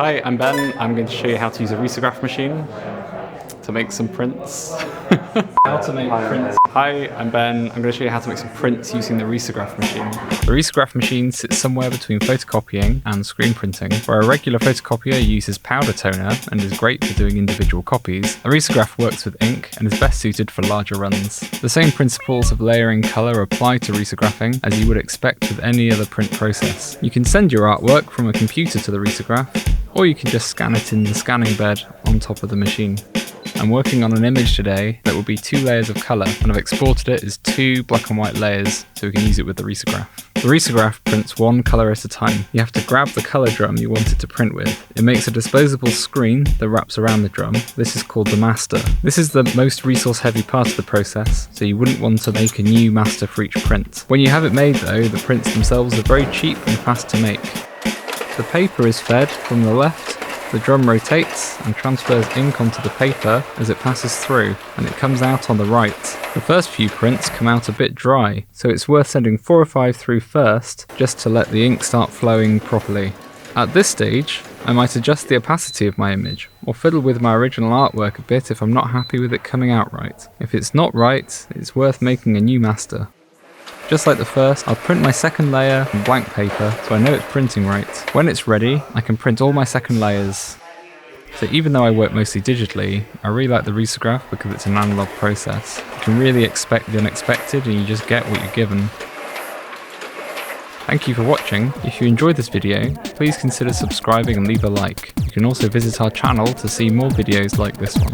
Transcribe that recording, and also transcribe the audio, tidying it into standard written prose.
Hi, I'm Ben. I'm going to show you how to use a Risograph machine to make some prints. How to make prints. Hi, I'm Ben. I'm going to show you how to make some prints using the Risograph machine. The Risograph machine sits somewhere between photocopying and screen printing. Where a regular photocopier uses powder toner and is great for doing individual copies, the Risograph works with ink and is best suited for larger runs. The same principles of layering colour apply to risographing as you would expect with any other print process. You can send your artwork from a computer to the Risograph, or you can just scan it in the scanning bed on top of the machine. I'm working on an image today that will be 2 layers of colour, and I've exported it as 2 black and white layers so we can use it with the Risograph. The Risograph prints 1 colour at a time. You have to grab the colour drum you want it to print with. It makes a disposable screen that wraps around the drum. This is called the master. This is the most resource heavy part of the process, so you wouldn't want to make a new master for each print. When you have it made though, the prints themselves are very cheap and fast to make. The paper is fed from the left. The drum rotates and transfers ink onto the paper as it passes through, and it comes out on the right. The first few prints come out a bit dry, so it's worth sending 4 or 5 through first, just to let the ink start flowing properly. At this stage, I might adjust the opacity of my image, or fiddle with my original artwork a bit if I'm not happy with it coming out right. If it's not right, it's worth making a new master. Just like the first, I'll print my second layer on blank paper so I know it's printing right. When it's ready, I can print all my second layers. So even though I work mostly digitally, I really like the Risograph because it's an analog process. You can really expect the unexpected and you just get what you're given. Thank you for watching. If you enjoyed this video, please consider subscribing and leave a like. You can also visit our channel to see more videos like this one.